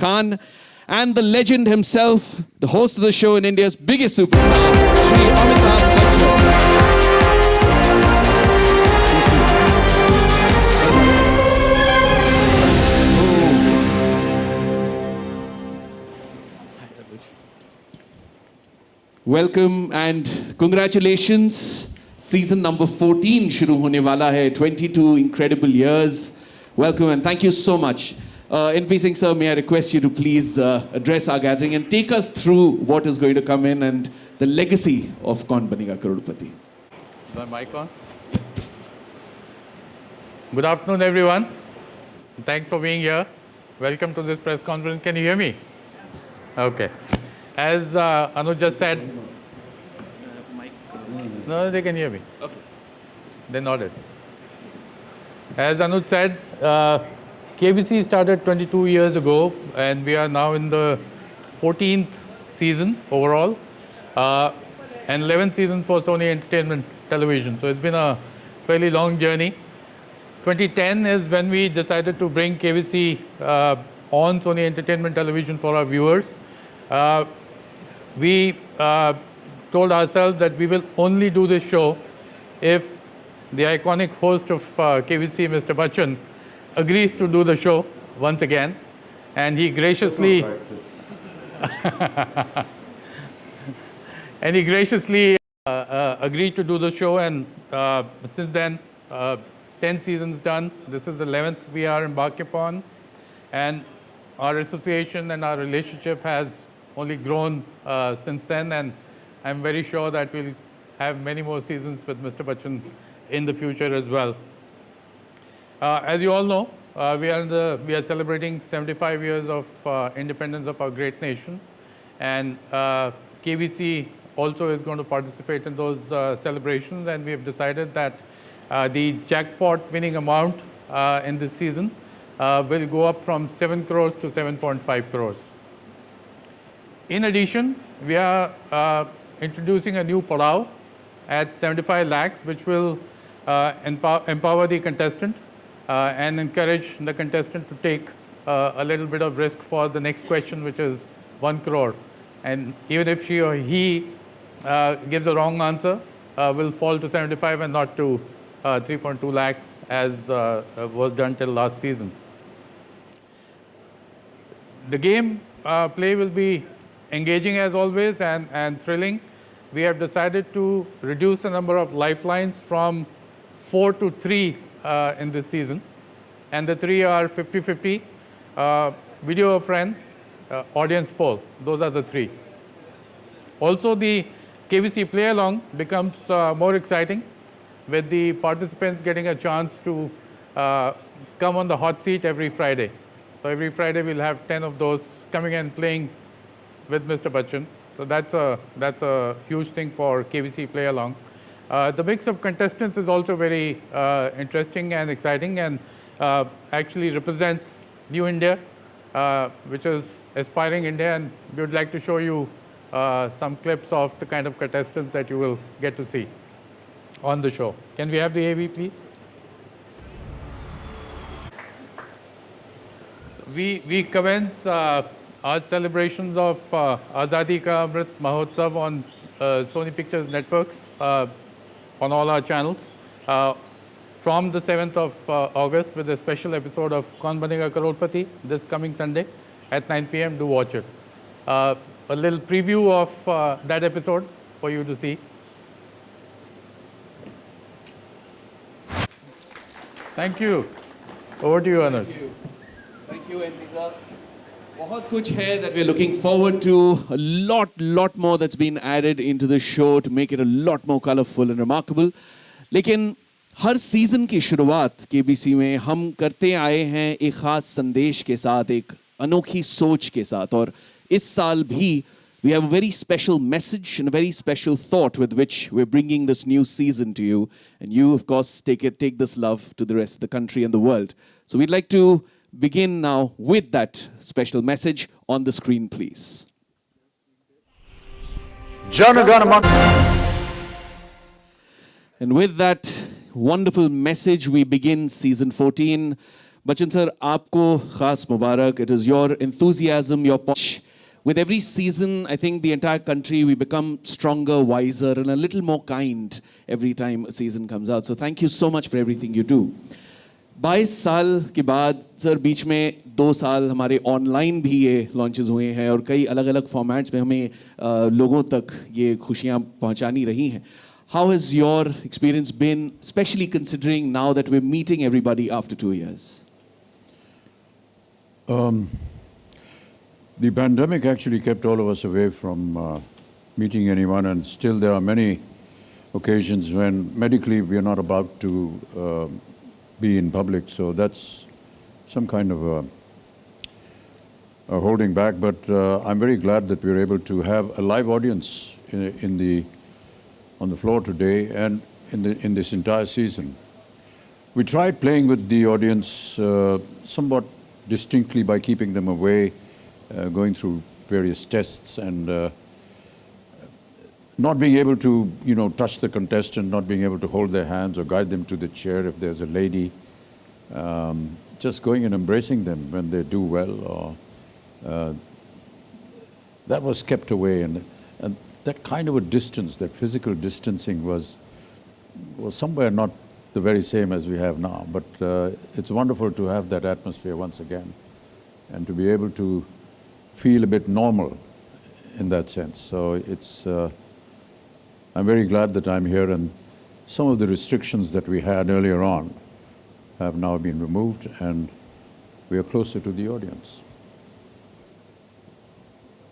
Khan, and the legend himself, the host of the show and India's biggest superstar, Shri Amitabh Bachchan. Welcome and congratulations. Season number 14 शुरू होने वाला है. 22 incredible years. Welcome and thank you so much. NP Singh sir, may I request you to please address our gathering and take us through what is going to come in and the legacy of Kaun Banega Crorepati. Is my mic on? Good afternoon, everyone. Thanks for being here. Welcome to this press conference. Can you hear me? Okay. As Anuj just said, no, they can hear me. Okay. They nodded. As Anuj said, KBC started 22 years ago, and we are now in the 14th season overall, and 11th season for Sony Entertainment Television. So it's been a fairly long journey. 2010 is when we decided to bring KBC on Sony Entertainment Television for our viewers. We told ourselves that we will only do this show if the iconic host of KBC, Mr. Bachchan, agrees to do the show once again. And he graciously agreed to do the show. And since then, 10 seasons done. This is the 11th we are embarked upon. And our association and our relationship has only grown since then, and I'm very sure that we'll have many more seasons with Mr. Bachchan in the future as well. As you all know, we are celebrating 75 years of independence of our great nation, and KBC also is going to participate in those celebrations, and we have decided that the jackpot winning amount in this season will go up from 7 crores to 7.5 crores. In addition, we are introducing a new Padao at 75 lakhs, which will empower the contestant and encourage the contestant to take a little bit of risk for the next question, which is 1 crore. And even if she or he gives the wrong answer, will fall to 75 and not to 3.2 lakhs as was done till last season. The game play will be engaging as always and thrilling. We have decided to reduce the number of lifelines from 4 to 3 in this season. And the 3 are 50-50, video a friend, audience poll. Those are the 3. Also, the KBC play along becomes more exciting with the participants getting a chance to come on the hot seat every Friday. So every Friday we'll have 10 of those coming and playing with Mr. Bachchan. So that's a huge thing for KBC play along. The mix of contestants is also very interesting and exciting, and actually represents New India, which is aspiring India, and we would like to show you some clips of the kind of contestants that you will get to see on the show. Can we have the AV, please? So we commence our celebrations of Azadi Ka Amrit Mahotsav on Sony Pictures Networks on all our channels from the 7th of August with a special episode of Kaun Banega Crorepati this coming Sunday at 9 p.m. Do watch it. A little preview of that episode for you to see. Thank you. Over to you, Anuj. Thank you, NP sir. बहुत कुछ है that we're looking forward to. A lot more that's been added into the show to make it a lot more colorful and remarkable. लेकिन हर season की शुरुआत KBC में हम करते आए हैं एक खास संदेश के साथ, एक अनोखी सोच के साथ, और इस साल भी we have a very special message and a very special thought with which we're bringing this new season to you. And you, of course, take this love to the rest of the country and the world. So we'd like to begin now with that special message on the screen, please. And with that wonderful message, we begin season 14. Bachchan sir, आपको खास मुबारक. It is your enthusiasm, your push. With every season, I think the entire country, we become stronger, wiser, and a little more kind every time a season comes out. So thank you so much for everything you do. 22 साल के बाद sir बीच में 2 साल हमारे online भी ये launches हुए हैं और कई अलग अलग फॉर्मेट्स में हमें लोगों तक ये खुशियाँ पहुँचानी रही हैं. How has your experience been, especially considering now that we're meeting everybody after 2 years? The pandemic actually kept all of us away from meeting anyone, and still there are many occasions when medically we are not about to be in public. So that's some kind of a holding back. But I'm very glad that we're able to have a live audience on the floor today and in this entire season. We tried playing with the audience somewhat distinctly by keeping them away, going through various tests and not being able to, touch the contestant, not being able to hold their hands or guide them to the chair if there's a lady, just going and embracing them when they do well. That was kept away, and that kind of a distance, that physical distancing was somewhere not the very same as we have now. But it's wonderful to have that atmosphere once again and to be able to feel a bit normal in that sense. So I'm very glad that I'm here, and some of the restrictions that we had earlier on have now been removed, and we are closer to the audience.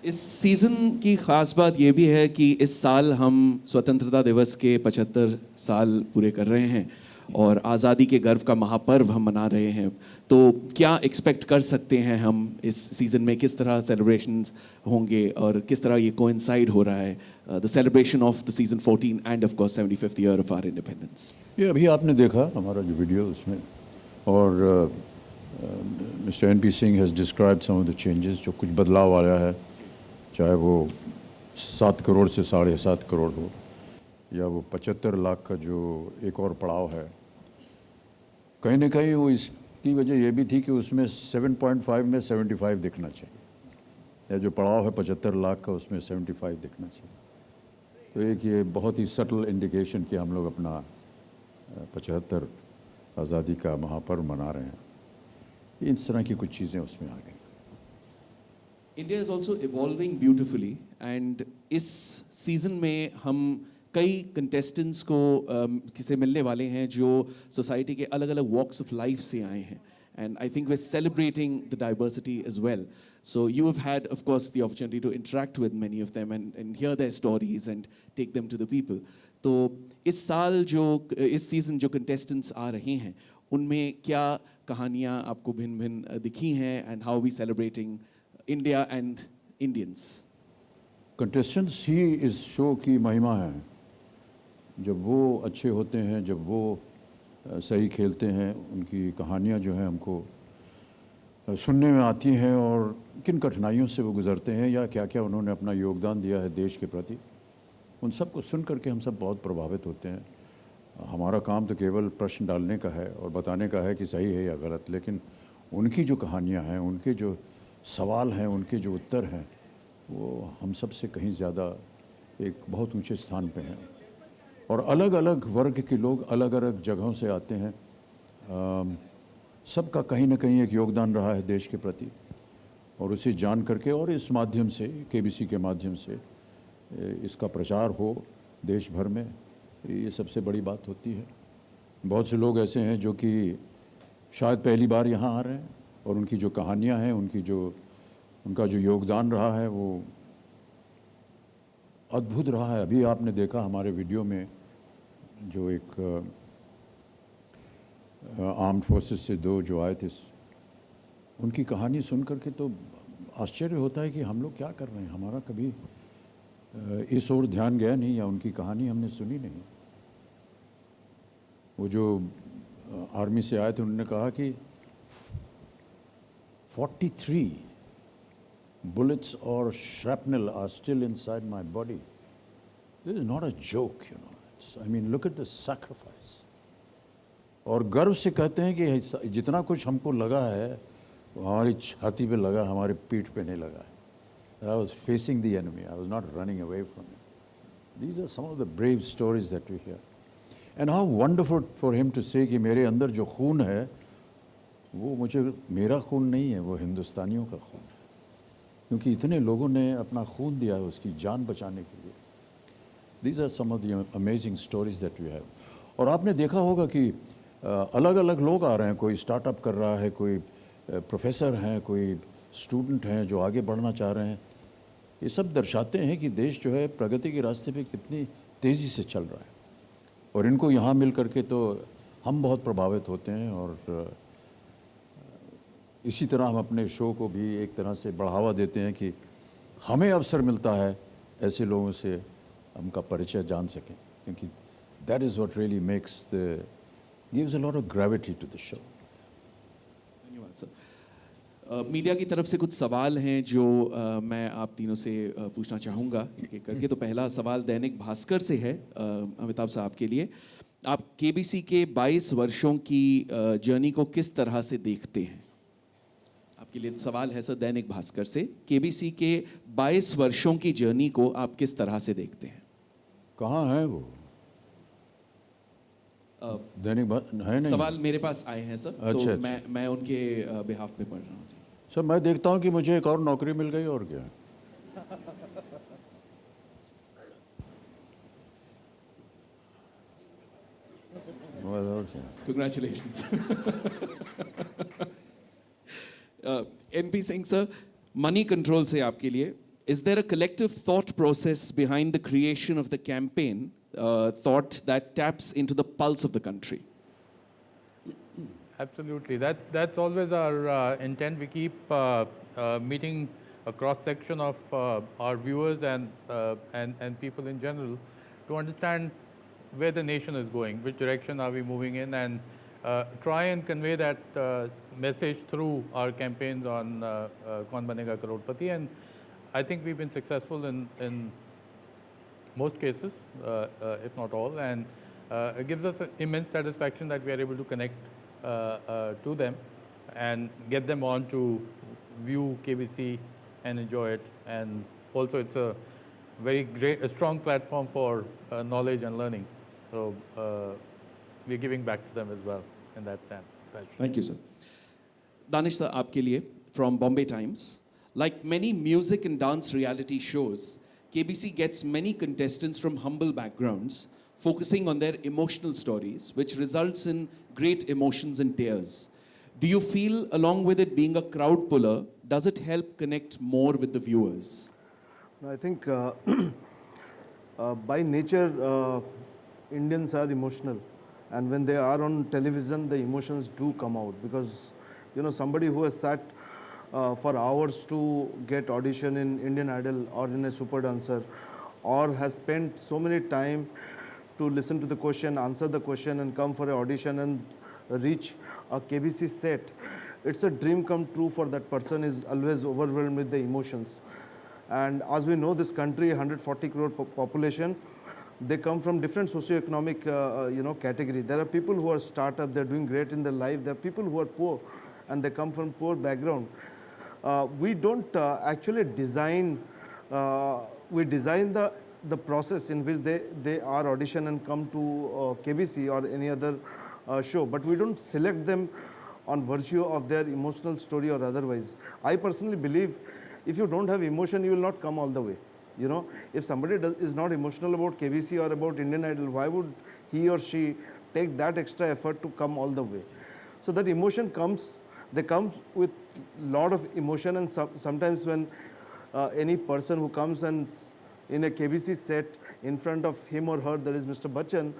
इस season की ख़ास बात ये भी है कि इस साल हम स्वतंत्रता दिवस के 75 साल पूरे कर रहे हैं और आज़ादी के गर्व का महापर्व हम मना रहे हैं. तो क्या एक्सपेक्ट कर सकते हैं हम इस सीज़न में, किस तरह सेलिब्रेशंस होंगे और किस तरह ये कोइंसाइड हो रहा है, the celebration of the season 14 and of course 75th year of our independence? ये अभी आपने देखा हमारा जो वीडियो उसमें, और mister N P Singh has described some of the changes, जो कुछ बदलाव आया है, चाहे वो 7 करोड़ से 7.5 करोड़ हो, या वो 75 लाख का जो एक और पड़ाव है. कहीं ना कहीं वो इसकी वजह ये भी थी कि उसमें 7.5 में 75 दिखना चाहिए, या जो पड़ाव है 75 लाख का उसमें 75 दिखना चाहिए. तो एक ये बहुत ही सटल इंडिकेशन कि हम लोग अपना 75 आज़ादी का महापर्व मना रहे हैं. इस तरह की कुछ चीज़ें उसमें आ गई. India is also evolving beautifully, and इस सीज़न में हम कई कंटेस्टेंट्स को किसे मिलने वाले हैं जो सोसाइटी के अलग अलग वॉक्स ऑफ लाइफ से आए हैं, and I think we are celebrating the diversity as well. So you have had of course the opportunity to interact with many of them and hear their stories and take them to the people. तो इस साल इस season जो contestants आ रहे हैं उनमें क्या कहानियाँ आपको भिन्न भिन्न दिखी हैं, and how we celebrating India and Indians? Contestants ही इस शो की महिमा है. जब वो अच्छे होते हैं, जब वो सही खेलते हैं, उनकी कहानियाँ जो हैं हमको सुनने में आती हैं, और किन कठिनाइयों से वो गुज़रते हैं या क्या क्या उन्होंने अपना योगदान दिया है देश के प्रति, उन सब को सुन करके हम सब बहुत प्रभावित होते हैं. हमारा काम तो केवल प्रश्न डालने का है और बताने का है कि सही है या गलत, लेकिन उनकी जो कहानियाँ हैं, उनके जो सवाल हैं, उनके जो उत्तर हैं, वो हम सब से कहीं ज़्यादा एक बहुत ऊंचे स्थान पे हैं. और अलग अलग वर्ग के लोग अलग अलग जगहों से आते हैं. सबका कहीं ना कहीं एक योगदान रहा है देश के प्रति, और उसे जान करके और इस माध्यम से, केबीसी के माध्यम से इसका प्रचार हो देश भर में, ये सबसे बड़ी बात होती है. बहुत से लोग ऐसे हैं जो कि शायद पहली बार यहाँ आ रहे हैं, और उनकी जो कहानियाँ हैं, उनका जो योगदान रहा है वो अद्भुत रहा है. अभी आपने देखा हमारे वीडियो में जो एक आर्म्ड फोर्सेस से 2 जो आए थे, उनकी कहानी सुन करके तो आश्चर्य होता है कि हम लोग क्या कर रहे हैं. हमारा कभी इस ओर ध्यान गया नहीं, या उनकी कहानी हमने सुनी नहीं. वो जो आर्मी से आए थे, उन्होंने कहा कि 43 bullets or shrapnel are still inside my body. This is not a joke, I mean, look at the sacrifice. और गर्व से कहते हैं कि जितना कुछ हमको लगा है वो हमारी छाती पे लगा, हमारे पीठ पे नहीं लगा है। I was facing the enemy, I was not running away from it. These are some of the brave stories that we hear and how wonderful for him to say कि मेरे अंदर जो खून है वो मुझे, मेरा खून नहीं है, वो हिंदुस्तानियों का खून है, क्योंकि इतने लोगों ने अपना खून दिया है उसकी जान बचाने के लिए। These are some of the amazing stories that we have. और आपने देखा होगा कि अलग अलग लोग आ रहे हैं, कोई स्टार्टअप कर रहा है, कोई प्रोफेसर हैं, कोई स्टूडेंट हैं जो आगे बढ़ना चाह रहे हैं। ये सब दर्शाते हैं कि देश जो है प्रगति के रास्ते पे कितनी तेज़ी से चल रहा है। और इनको यहाँ मिल करके तो हम बहुत प्रभावित होते हैं और इसी तरह हम अपने शो को भी एक तरह से बढ़ावा देते हैं कि हमें अवसर मिलता है ऐसे लोगों से उनका परिचय जान सकें, क्योंकि that is what really makes the gives a lot of gravity to the show. धन्यवाद सर। मीडिया की तरफ से कुछ सवाल हैं जो मैं आप तीनों से पूछना चाहूँगा कि करके। तो पहला सवाल दैनिक भास्कर से है अमिताभ साहब के लिए। आप केबीसी के 22 वर्षों की जर्नी को किस तरह से देखते हैं? आपके लिए सवाल है सर दैनिक भास्कर से, केबीसी के 22 वर्षों की जर्नी को आप किस तरह से देखते हैं? कहाँ है वो दैनिक है नहीं? सवाल मेरे पास आए हैं सर। अच्छा, तो मैं उनके बिहाफ पे पढ़ रहा हूँ। सर मैं देखता हूँ कि मुझे एक और नौकरी मिल गई और क्या। Congratulations. NP Singh sir, money control से आपके लिए, is there a collective thought process behind the creation of the campaign, thought that taps into the pulse of the country? Absolutely. That's always our intent. We keep meeting a cross section of our viewers and people in general to understand where the nation is going, which direction are we moving in, and try and convey that message through our campaigns on Kaun Banega Crorepati. And I think we've been successful in most cases, if not all, and it gives us immense satisfaction that we are able to connect to them and get them on to view KBC and enjoy it. And also it's a a strong platform for knowledge and learning. So we're giving back to them as well in that sense. Thank you, sir. Danish sir, आपके लिए from Bombay Times. Like many music and dance reality shows, KBC gets many contestants from humble backgrounds, focusing on their emotional stories, which results in great emotions and tears. Do you feel, along with it being a crowd puller, does it help connect more with the viewers? I think by nature, Indians are emotional, and when they are on television, the emotions do come out, because somebody who has sat for hours to get audition in Indian Idol or in a Super Dancer, or has spent so many time to listen to the question, answer the question, and come for an audition and reach a KBC set, it's a dream come true for that person. Is always overwhelmed with the emotions. And as we know, this country, 140 crore population, they come from different socio-economic category. There are people who are startup, they're doing great in their life. There are people who are poor and they come from poor background. We don't actually design, we design the process in which they are audition and come to KBC or any other show, but we don't select them on virtue of their emotional story or otherwise. I personally believe if you don't have emotion, you will not come all the way. If somebody is not emotional about KBC or about Indian Idol, why would he or she take that extra effort to come all the way? So that emotion comes, they come with lot of emotion, and sometimes when any person who comes and in a KBC set, in front of him or her there is Mr. Bachchan,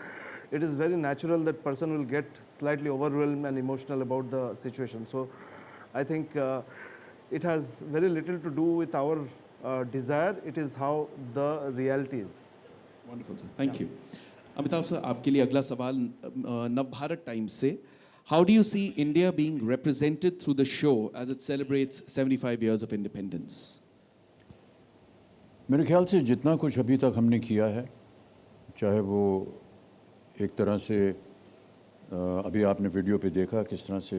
it is very natural that person will get slightly overwhelmed and emotional about the situation. So I think it has very little to do with our desire. It is how the reality is. Wonderful, sir. Thank you. Amitabh sir, आपके लिए अगला सवाल Navbharat times से. How do you see India being represented through the show as it celebrates 75 years of independence? मेरे ख्याल से जितना कुछ अभी तक हमने किया है, चाहे वो एक तरह से अभी आपने वीडियो पे देखा किस तरह से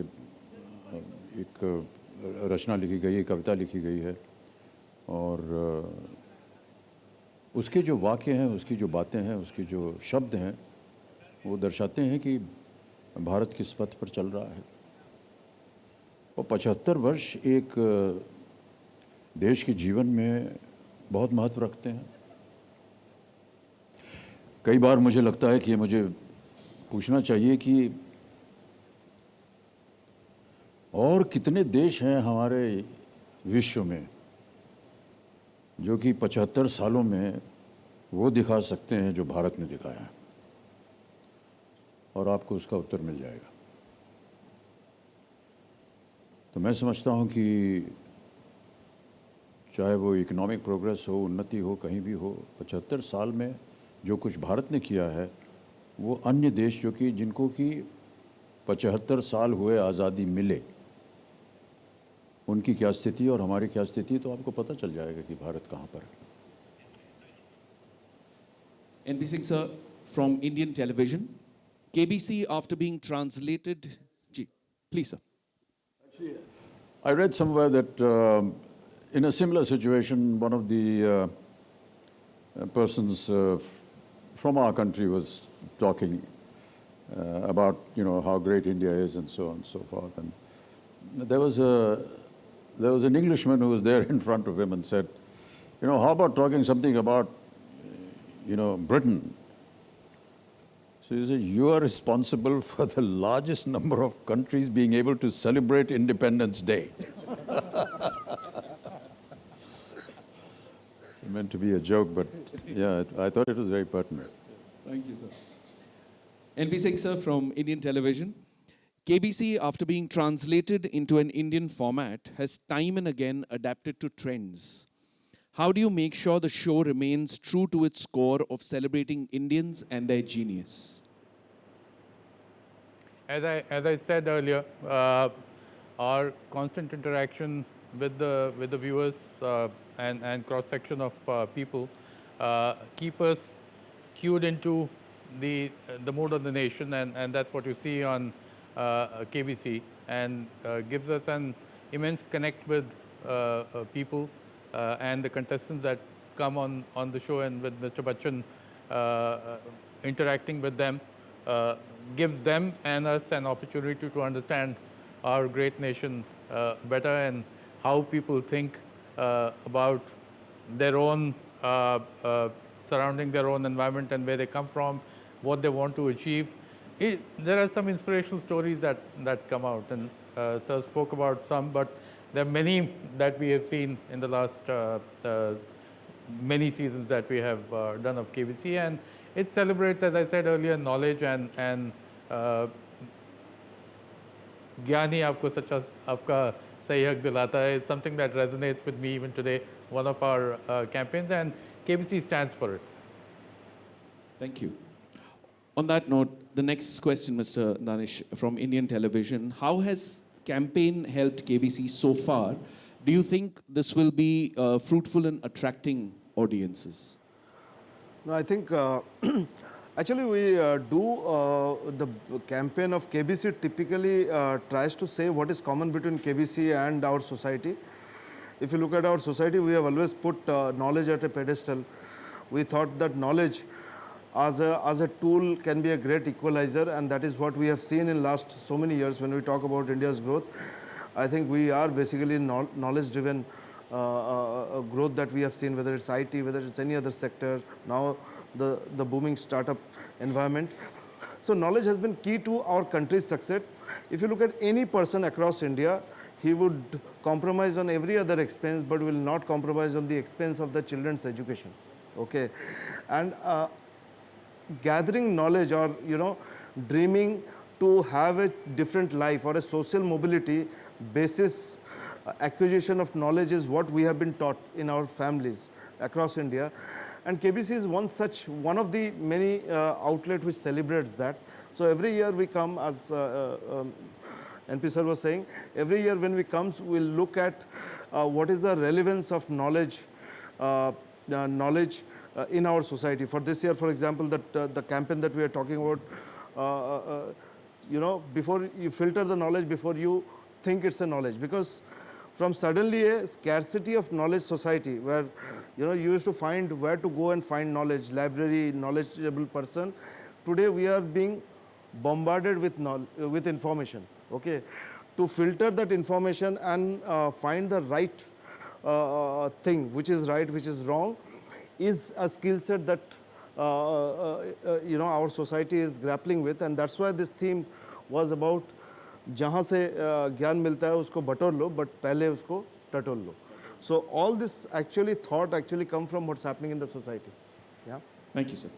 एक रचना लिखी गई है, कविता लिखी गई है और उसके जो वाक्य हैं, उसकी जो बातें हैं, उसके जो शब्द हैं, वो दर्शाते हैं कि भारत किस पथ पर चल रहा है। और 75 वर्ष एक देश के जीवन में बहुत महत्व रखते हैं। कई बार मुझे लगता है कि मुझे पूछना चाहिए कि और कितने देश हैं हमारे विश्व में जो कि 75 सालों में वो दिखा सकते हैं जो भारत ने दिखाया है, और आपको उसका उत्तर मिल जाएगा। तो मैं समझता हूँ कि चाहे वो इकोनॉमिक प्रोग्रेस हो, उन्नति हो, कहीं भी हो, 75 साल में जो कुछ भारत ने किया है वो अन्य देश जो कि जिनको कि 75 साल हुए आज़ादी मिले, उनकी क्या स्थिति और हमारी क्या स्थिति, तो आपको पता चल जाएगा कि भारत कहाँ पर है। NP Singh sir, from Indian television, KBC after being translated, Ji, please sir. I read somewhere that in a similar situation, one of the persons from our country was talking about, you know, how great India is and so on and so forth. And there was an Englishman who was there in front of him and said, you know, how about talking something about, you know, Britain? So he said, you are responsible for the largest number of countries being able to celebrate Independence Day. It meant to be a joke, but yeah, I thought it was very pertinent. Thank you, sir. NP Singh sir, from Indian television. KBC, after being translated into an Indian format, has time and again adapted to trends. How do you make sure the show remains true to its core of celebrating Indians and their genius? As I said earlier, our constant interaction with the viewers and cross section of people keep us cued into the mood of the nation, and that's what you see on KBC, and gives us an immense connect with people and the contestants that come on the show, and with Mr. Bachchan interacting with them gives them and us an opportunity to understand our great nation better, and how people think about their own surrounding their own environment and where they come from, what they want to achieve. There are some inspirational stories that come out, and Sir spoke about some, but there are many that we have seen in the last many seasons that we have done of KBC, and it celebrates, as I said earlier, knowledge and ज्ञानी आपको सच्चा आपका सही हक दिलाता है. It's something that resonates with me even today, one of our campaigns, and KBC stands for it. Thank you. On that note, the next question, Mr. Danish, from Indian television. How has campaign helped KBC so far? Do you think this will be fruitful in attracting audiences? No, I think actually we the campaign of KBC typically tries to say what is common between KBC and our society. If you look at our society, we have always put knowledge at a pedestal. We thought that knowledge as a tool can be a great equalizer, and that is what we have seen in last so many years when we talk about India's growth. I think we are basically knowledge-driven growth that we have seen, whether it's IT, whether it's any other sector, now the booming startup environment. So knowledge has been key to our country's success. If you look at any person across India, he would compromise on every other expense, but will not compromise on the expense of the children's education. Okay, and gathering knowledge, or dreaming to have a different life or a social mobility basis acquisition of knowledge is what we have been taught in our families across India, and KBC is one of the many outlets which celebrates that. So every year we come, as NP sir was saying, every year when we come, we'll look at what is the relevance of knowledge in our society. For this year, for example, the campaign that we are talking about you know, before you filter the knowledge before you think it's a knowledge. Because from suddenly a scarcity of knowledge society where, you know, you used to find where to go and find knowledge, library, knowledgeable person, today we are being bombarded with with information, okay? To filter that information and find the right thing, which is right, which is wrong, is a skill set that you know, our society is grappling with. And that's why this theme was about जहाँ से ज्ञान मिलता है उसको बटोर लो, but पहले उसको टटोल लो. So all this actually thought actually come from what's happening in the society. Yeah. Thank you, sir.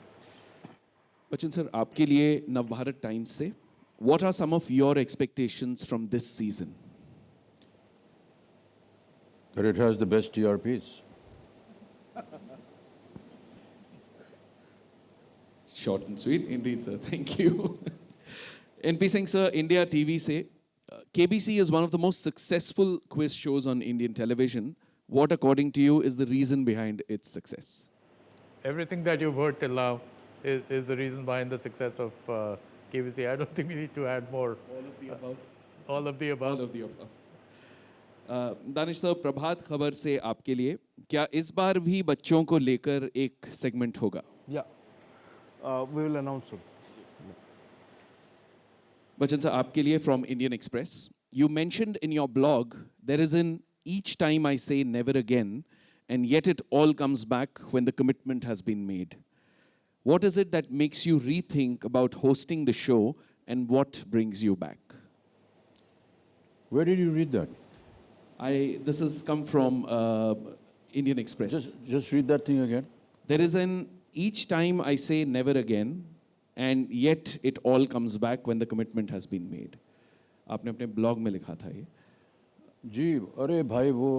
Bachchan sir, आपके लिए नवभारत टाइम्स से what are some of your expectations from this season? That it has the best TRPs. Short and sweet, indeed, sir. Thank you. NP Singh, sir, India TV say KBC is one of the most successful quiz shows on Indian television. What, according to you, is the reason behind its success? Everything that you've heard till now is the reason behind the success of KBC. I don't think we need to add more. All of the above. All of the above. All of the above. Danish साहब, प्रभात खबर से आपके लिए क्या इस बार भी बच्चों को लेकर एक सेगमेंट होगा? Yeah. We will announce soon. Bachchan साहब, आपके लिए from Indian Express. You mentioned in your blog there is an each time I say never again, and yet it all comes back when the commitment has been made. What is it that makes you rethink about hosting the show, and what brings you back? Where did you read that? This has come from Indian Express. Just read that thing again. There is an each time I say never again, and yet it all comes back when the commitment has been made. आपने अपने blog में लिखा था ये. जी, अरे भाई वो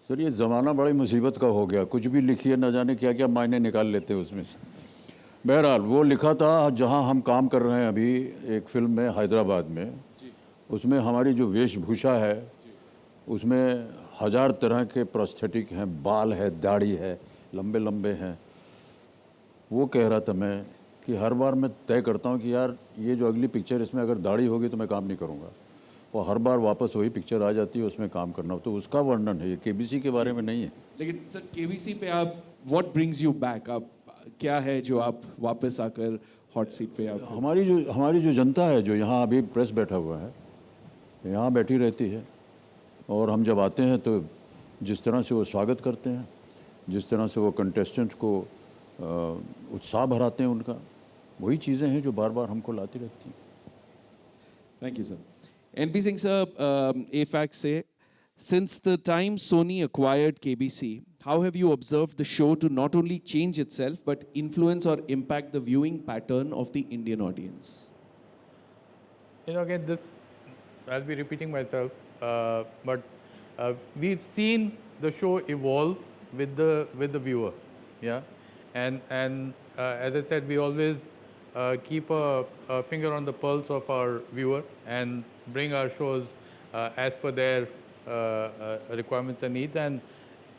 sir, ये ज़माना बड़ी मुसीबत का हो गया. कुछ भी लिखिए, न जाने क्या क्या मायने निकाल लेते हैं उसमें से. बहरहाल वो लिखा था जहाँ हम काम कर रहे हैं अभी एक फिल्म में हैदराबाद में. उसमें हमारी जो वेशभूषा है उसमें 1000 तरह के प्रोस्थेटिक हैं, बाल है, दाढ़ी है, लंबे लंबे हैं. वो कह रहा था मैं कि हर बार मैं तय करता हूँ कि यार ये जो अगली पिक्चर इसमें अगर दाढ़ी होगी तो मैं काम नहीं करूँगा. और हर बार वापस वही पिक्चर आ जाती है, उसमें काम करना हो. तो उसका वर्णन है, ये केबीसी के बारे में नहीं है. लेकिन सर केबीसी पे आप what brings you back? आप क्या है जो आप वापस आकर हॉट सीट पे आप? हमारी जो जनता है जो यहाँ अभी प्रेस बैठा हुआ है, यहाँ बैठी रहती है, और हम जब आते हैं तो जिस तरह से वो स्वागत करते हैं, जिस तरह से वो कंटेस्टेंट को उत्साह भराते हैं उनका, वही चीज़ें हैं जो बार बार हमको लाती रहती हैं. Thank you, sir. NP Singh, sir, AFAC say, since the time Sony acquired KBC, how have you observed the show to not only change itself but influence or impact the viewing pattern of the Indian audience? You know, again, this, I'll be repeating myself, but we've seen the show evolve with the viewer, yeah, and as I said, we always keep a finger on the pulse of our viewer and bring our shows as per their requirements and needs, and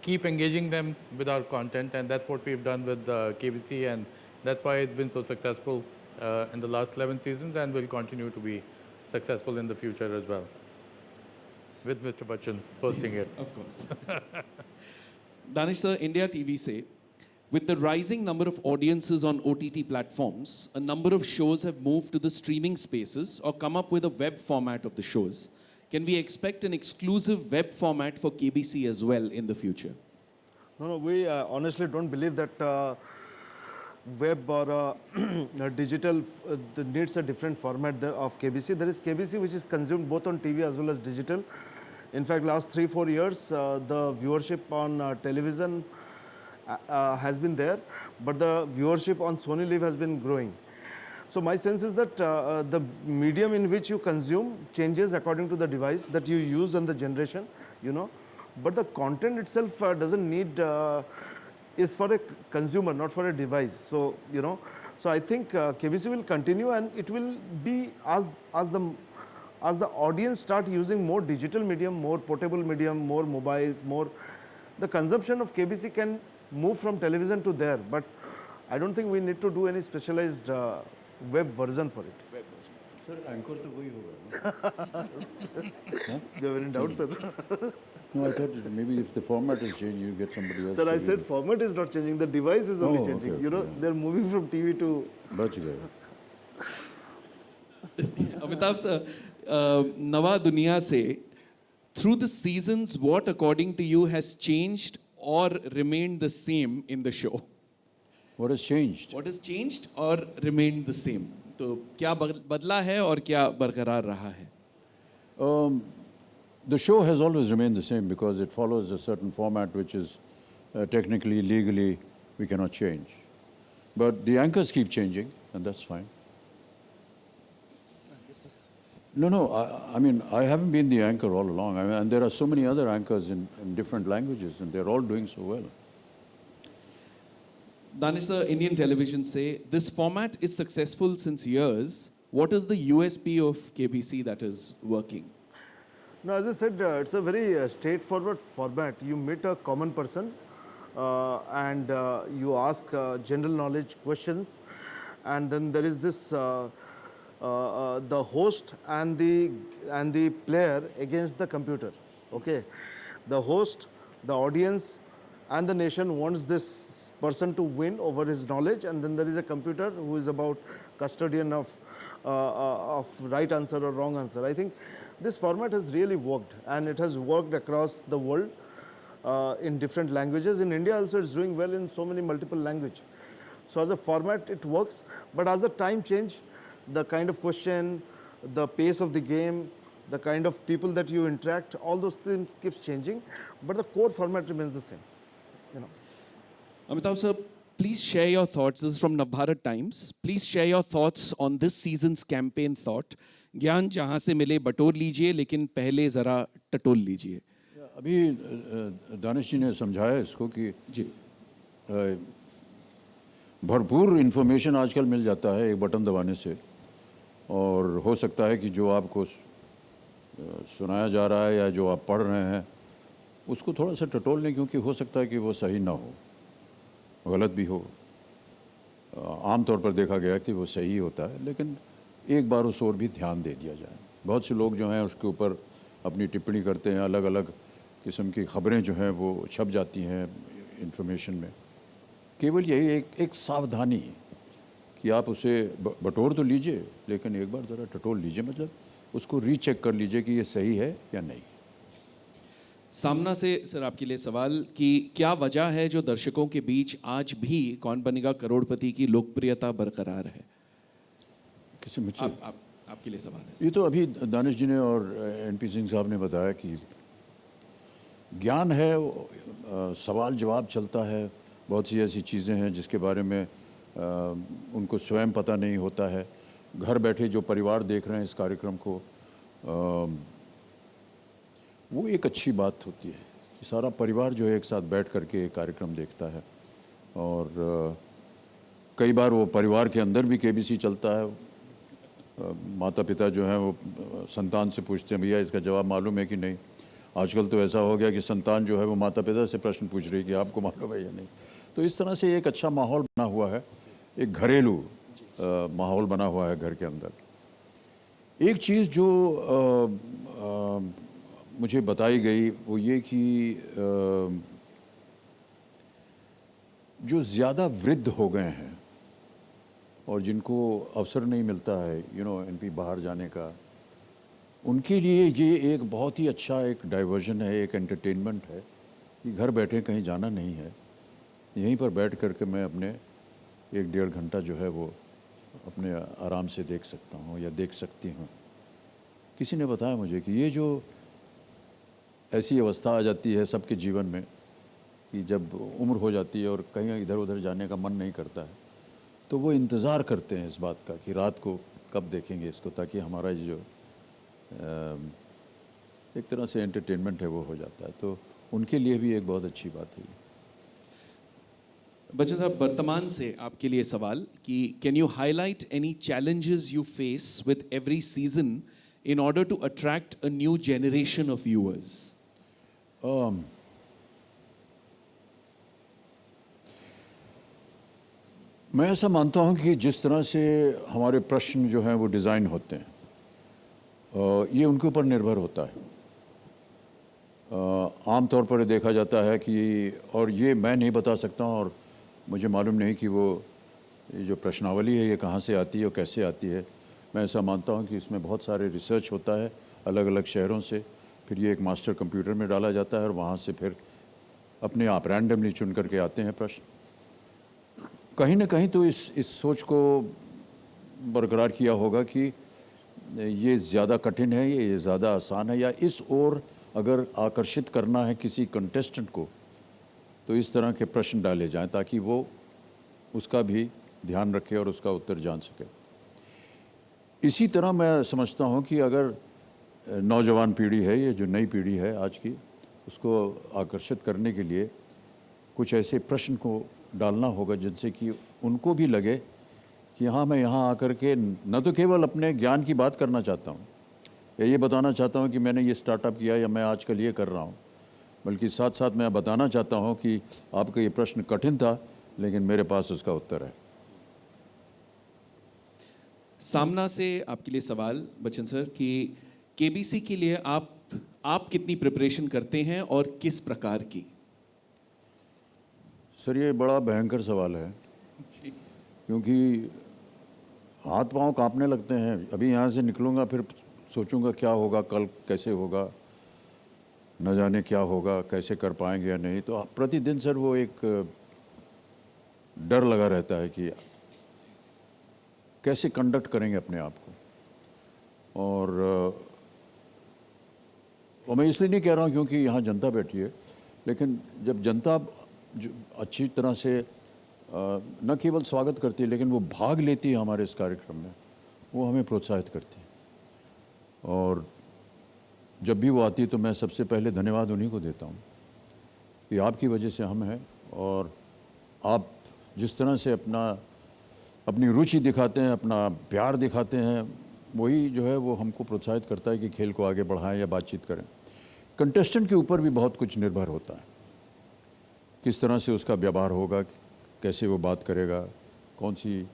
keep engaging them with our content, and that's what we've done with KBC, and that's why it's been so successful in the last 11 seasons, and will continue to be successful in the future as well, with Mr. Bachchan hosting it. Of course. Danish sir, India TV say, with the rising number of audiences on OTT platforms, a number of shows have moved to the streaming spaces or come up with a web format of the shows. Can we expect an exclusive web format for KBC as well in the future? No, we honestly don't believe that web or digital needs a different format of KBC. There is KBC which is consumed both on TV as well as digital. In fact, last 3-4 years, the viewership on television has been there, but the viewership on Sony Live has been growing. So my sense is that the medium in which you consume changes according to the device that you use and the generation, you know. But the content itself doesn't need, is for a consumer, not for a device. So, you know, so I think KBC will continue, and it will be as the audience start using more digital medium, more portable medium, more mobiles, more, the consumption of KBC can move from television to there. But I don't think we need to do any specialized web version for it. Sir anchor तो वही होगा. Do you have any doubt, sir? No, I thought maybe if the format is changed, you get somebody else. Sir, I to said do format is not changing. The device is only Oh, changing. okay, You know, okay. they're moving from TV to. it. बच गए. Amitabh sir, Nawa Duniya se, through the seasons, what according to you has changed or remained the same in the show? What has changed? What has changed or remained the same? तो क्या बदला है और क्या बरकरार रहा है? The show has always remained the same because it follows a certain format which is technically, legally, we cannot change. But the anchors keep changing, and that's fine. No, I mean, I haven't been the anchor all along. I mean, and there are so many other anchors in different languages, and they're all doing so well. Danish sir, Indian television say this format is successful since years. What is the USP of KBC that is working? No, as I said, it's a very straightforward format. You meet a common person and you ask general knowledge questions, and then there is this the host and the player against the computer. Okay, the host, the audience, and the nation wants this person to win over his knowledge, and then there is a computer who is about custodian of right answer or wrong answer. I think this format has really worked, and it has worked across the world in different languages. In India also it's doing well in so many multiple languages. So as a format it works, but as the time change, the kind of question, the pace of the game, the kind of people that you interact, all those things keeps changing, but the core format remains the same. You know. Amitabh sir, please share your thoughts. This is from Navbharat Times. Please share your thoughts on this season's campaign thought. ज्ञान जहाँ से मिले बटोर लीजिए, लेकिन पहले ज़रा टटोल लीजिए. अभी दानिश जी ने समझाया इसको कि जी. भरपूर इन्फॉर्मेशन आजकल मिल जाता है एक बटन दबाने से, और हो सकता है कि जो आपको सुनाया जा रहा है या जो आप पढ़ रहे हैं उसको थोड़ा सा टटोल लें, क्योंकि हो सकता है कि वो सही ना हो, गलत भी हो. आम तौर पर देखा गया कि वो सही होता है, लेकिन एक बार उस ओर भी ध्यान दे दिया जाए. बहुत से लोग जो हैं उसके ऊपर अपनी टिप्पणी करते हैं, अलग अलग किस्म की खबरें जो हैं वो छप जाती हैं इन्फॉर्मेशन में. केवल यही एक सावधानी कि आप उसे बटोर तो लीजिए, लेकिन एक बार ज़रा टटोल लीजिए, मतलब उसको रीचेक कर लीजिए कि ये सही है या नहीं. सामना से सर आपके लिए सवाल कि क्या वजह है जो दर्शकों के बीच आज भी कौन बनेगा करोड़पति की लोकप्रियता बरकरार है? किसी मुझसे आपके लिए सवाल है. ये तो अभी दानिश जी ने और एनपी सिंह साहब ने बताया कि ज्ञान है, सवाल जवाब चलता है, बहुत सी ऐसी चीज़ें हैं जिसके बारे में उनको स्वयं पता नहीं होता है. घर बैठे जो परिवार देख रहे हैं इस कार्यक्रम को, वो एक अच्छी बात होती है कि सारा परिवार जो है एक साथ बैठ करके एक कार्यक्रम देखता है. और कई बार वो परिवार के अंदर भी केबीसी चलता है. माता पिता जो हैं वो संतान से पूछते हैं, भैया इसका जवाब मालूम है कि नहीं. आजकल तो ऐसा हो गया कि संतान जो है वो माता पिता से प्रश्न पूछ रही है कि आपको मालूम है या नहीं. तो इस तरह से एक अच्छा माहौल बना हुआ है, एक घरेलू माहौल बना हुआ है घर के अंदर. एक चीज़ जो मुझे बताई गई वो ये कि जो ज़्यादा वृद्ध हो गए हैं और जिनको अवसर नहीं मिलता है एनपी बाहर जाने का, उनके लिए ये एक बहुत ही अच्छा एक डाइवर्जन है, एक एंटरटेनमेंट है कि घर बैठे कहीं जाना नहीं है, यहीं पर बैठ कर के मैं अपने 1-1.5 घंटा जो है वो अपने आराम से देख सकता हूँ या देख सकती हूँ. किसी ने बताया मुझे कि ये जो ऐसी अवस्था आ जाती है सबके जीवन में कि जब उम्र हो जाती है और कहीं इधर उधर जाने का मन नहीं करता है, तो वो इंतज़ार करते हैं इस बात का कि रात को कब देखेंगे इसको, ताकि हमारा ये जो एक तरह से एंटरटेनमेंट है वो हो जाता है. तो उनके लिए भी एक बहुत अच्छी बात है. बच्चन साहब, वर्तमान से आपके लिए सवाल कि can you highlight any challenges you face with every season in order to attract a new generation of viewers? मैं ऐसा मानता हूं कि जिस तरह से हमारे प्रश्न जो हैं वो डिज़ाइन होते हैं, ये उनके ऊपर निर्भर होता है। आम तौर पर देखा जाता है कि, और ये मैं नहीं बता सकता हूं और मुझे मालूम नहीं कि वो ये जो प्रश्नावली है ये कहाँ से आती है और कैसे आती है। मैं ऐसा मानता हूं कि इसमें बहुत सारे रिसर्च होता है अलग अलग शहरों से, फिर ये एक मास्टर कंप्यूटर में डाला जाता है और वहाँ से फिर अपने आप रैंडमली चुन करके आते हैं प्रश्न। कहीं ना कहीं तो इस सोच को बरकरार किया होगा कि ये ज़्यादा कठिन है, ये ज़्यादा आसान है, या इस ओर अगर आकर्षित करना है किसी कंटेस्टेंट को तो इस तरह के प्रश्न डाले जाएं ताकि वो उसका भी ध्यान रखे और उसका उत्तर जान सके। इसी तरह मैं समझता हूँ कि अगर नौजवान पीढ़ी है, ये जो नई पीढ़ी है आज की, उसको आकर्षित करने के लिए कुछ ऐसे प्रश्न को डालना होगा जिनसे कि उनको भी लगे कि हाँ, मैं यहाँ आकर के न तो केवल अपने ज्ञान की बात करना चाहता हूँ या ये बताना चाहता हूँ कि मैंने ये स्टार्टअप किया या मैं आजकल ये कर रहा हूँ, बल्कि साथ साथ मैं बताना चाहता हूँ कि आपका ये प्रश्न कठिन था लेकिन मेरे पास उसका उत्तर है। सामना से आपके लिए सवाल बच्चन सर कि केबीसी के लिए आप कितनी प्रिपरेशन करते हैं और किस प्रकार की? सर ये बड़ा भयंकर सवाल है क्योंकि हाथ पांव कांपने लगते हैं। अभी यहाँ से निकलूँगा फिर सोचूंगा क्या होगा, कल कैसे होगा, न जाने क्या होगा, कैसे कर पाएंगे या नहीं। तो प्रतिदिन सर वो एक डर लगा रहता है कि कैसे कंडक्ट करेंगे अपने आप को। और मैं इसलिए नहीं कह रहा हूँ क्योंकि यहाँ जनता बैठी है, लेकिन जब जनता जो अच्छी तरह से न केवल स्वागत करती है लेकिन वो भाग लेती है हमारे इस कार्यक्रम में, वो हमें प्रोत्साहित करती है। और जब भी वो आती है तो मैं सबसे पहले धन्यवाद उन्हीं को देता हूँ कि आपकी वजह से हम हैं, और आप जिस तरह से अपनी रुचि दिखाते हैं, अपना प्यार दिखाते हैं, वही जो है वो हमको प्रोत्साहित करता है कि खेल को आगे बढ़ाएं या बातचीत करें। कंटेस्टेंट के ऊपर भी बहुत कुछ निर्भर होता है, किस तरह से उसका व्यवहार होगा, कैसे वो बात करेगा, कौन सी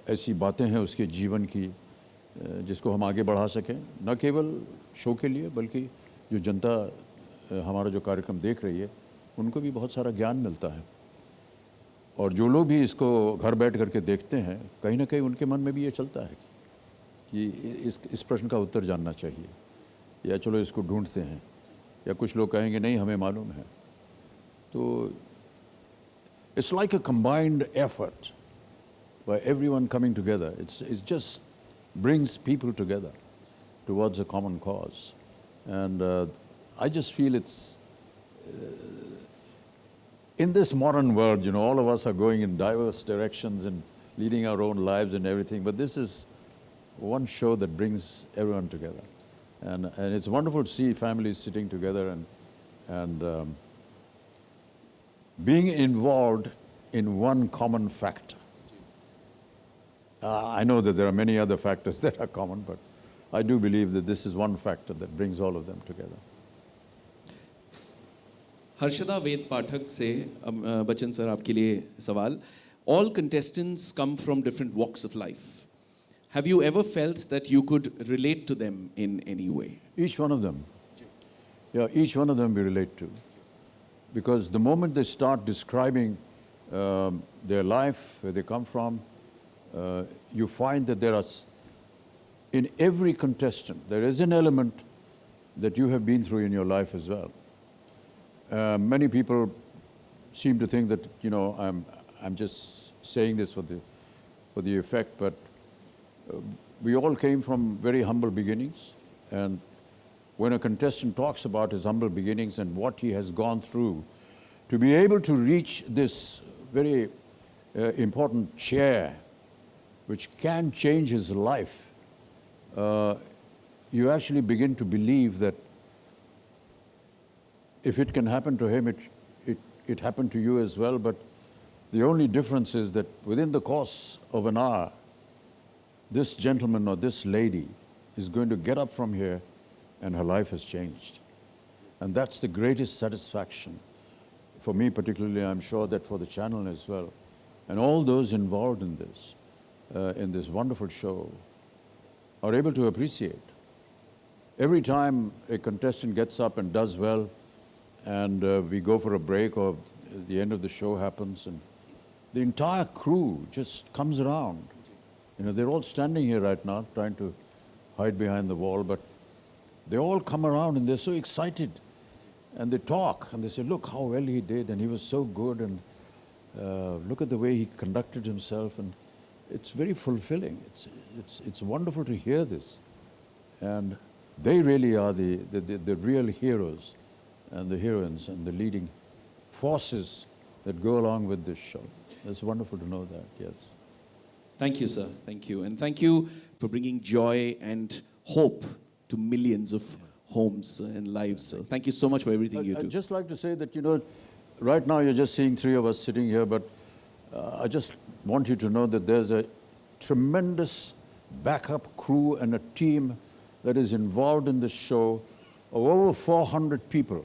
ऐसी बातें हैं उसके जीवन की जिसको हम आगे बढ़ा सकें, न केवल शो के लिए बल्कि जो जनता हमारा जो कार्यक्रम देख रही है उनको भी बहुत सारा ज्ञान मिलता है। और जो लोग भी इसको घर बैठ करके देखते हैं, कहीं ना कहीं उनके मन में भी ये चलता है कि इस प्रश्न का उत्तर जानना चाहिए, या चलो इसको ढूंढते हैं, या कुछ लोग कहेंगे नहीं हमें मालूम है। तो it's like a combined effort by everyone coming together. It just brings people together towards a common cause. And I just feel it's, in this modern world, you know, all of us are going in diverse directions and leading our own lives and everything, but this is one show that brings everyone together. And it's wonderful to see families sitting together and being involved in one common factor. I know that there are many other factors that are common, but I do believe that this is one factor that brings all of them together. Harshada वेद पाठक से Bachchan sir आपके लिए सवाल। All contestants come from different walks of life. Have you ever felt that you could relate to them in any way? Each one of them. Yeah, each one of them we relate to. Because the moment they start describing their life, where they come from, you find that there are, in every contestant, there is an element that you have been through in your life as well. Many people seem to think that, you know, I'm just saying this for the effect, but we all came from very humble beginnings, and when a contestant talks about his humble beginnings and what he has gone through to be able to reach this very important chair which can change his life, you actually begin to believe that if it can happen to him, it happened to you as well. But the only difference is that within the course of an hour, this gentleman or this lady is going to get up from here and her life has changed. And that's the greatest satisfaction for me particularly. I'm sure that for the channel as well, And all those involved in this wonderful show, are able to appreciate. Every time a contestant gets up and does well, and we go for a break or the end of the show happens, and the entire crew just comes around. You know, they're all standing here right now trying to hide behind the wall, but they all come around and they're so excited. And they talk and they say, look how well he did, and he was so good, and look at the way he conducted himself. And it's very fulfilling. It's wonderful to hear this. And they really are the real heroes and the heroines and the leading forces that go along with this show. It's wonderful to know that, yes. Thank you, sir. Thank you. And thank you for bringing joy and hope to millions of homes and lives. So thank you so much for everything you do. I'd just like to say that, you know, right now you're just seeing three of us sitting here, but I just want you to know that there's a tremendous backup crew and a team that is involved in this show of over 400 people.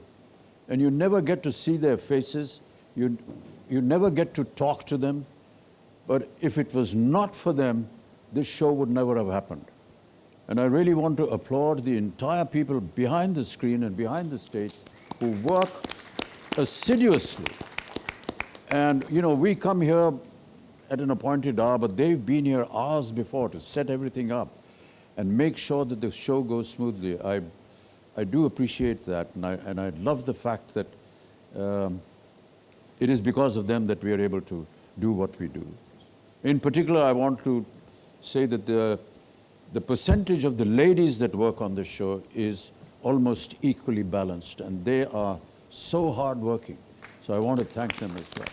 And you never get to see their faces. You never get to talk to them. But if it was not for them, this show would never have happened. And I really want to applaud the entire people behind the screen and behind the stage who work assiduously. And, you know, we come here at an appointed hour, but they've been here hours before to set everything up and make sure that the show goes smoothly. I do appreciate that, and I love the fact that it is because of them that we are able to do what we do. In particular, I want to say that the percentage of the ladies that work on this show is almost equally balanced, and they are so hardworking. So I want to thank them as well.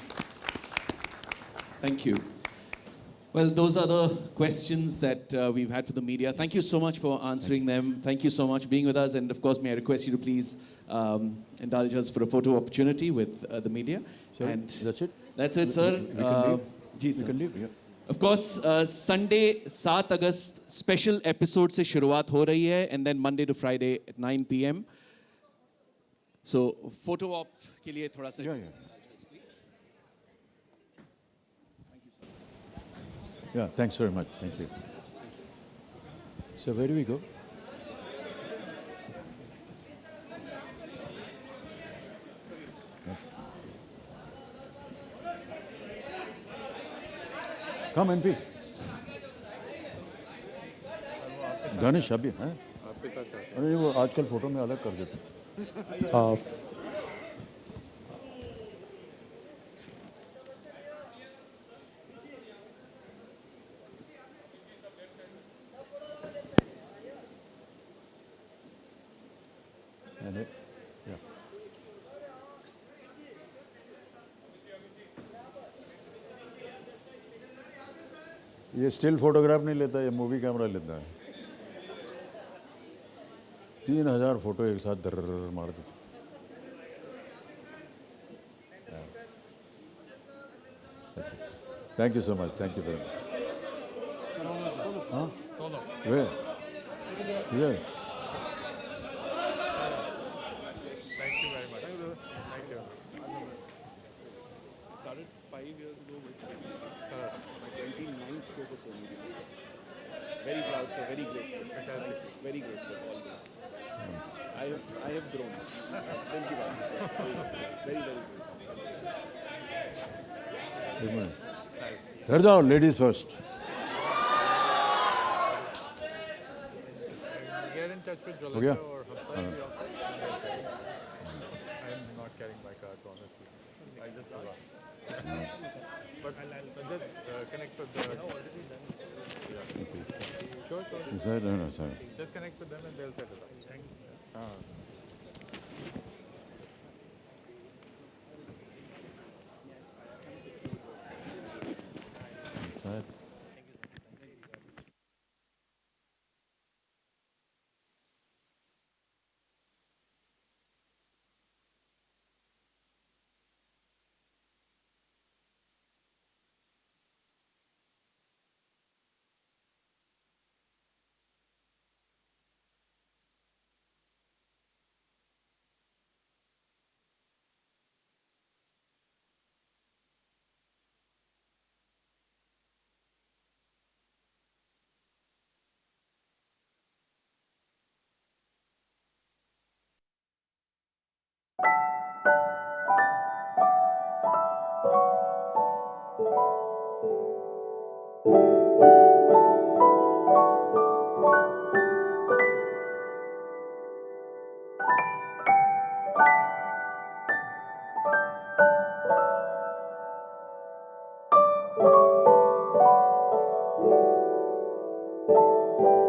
Thank you. Well, those are the questions that we've had for the media. Thank you so much for answering them. Thank you so much for being with us. And of course, may I request you to please indulge us for a photo opportunity with the media. Sorry, And that's it? That's it, sir. We can leave. Ji We sir. can leave, yeah. Of course, Sunday 7 August special episode से शुरुआत हो रही है, and then Monday to Friday at 9 p.m. So photo op के लिए थोड़ा सा. Yeah, yeah. Yeah, thanks very much. Thank you. So where do we go? Come and be. धनुष अभी हैं? अरे वो आजकल फोटो में अलग कर देते हैं. Yeah. ये स्टिल फोटोग्राफ नहीं लेता, ये मूवी कैमरा लेता है. 3000 फोटो एक साथ दर मार देते. Thank you so much. Thank you very much. Huh? Where? Here. Thank you very much. Thank you. Started 5 years ago with BBC. My 29th show for Sony. Very proud, sir. Very grateful. Fantastic. Very grateful always. I have grown. Thank you very much. Very, very grateful. घर जाओ, ladies first. Get in touch with हो गया? Jalika or Hamsa in the office. I'm not carrying my cards, honestly. I just forgot. But just connect with the... Sure, sure. Is that? No, sorry. Just connect with them and they'll set it up. Thank you. Is that? Bye.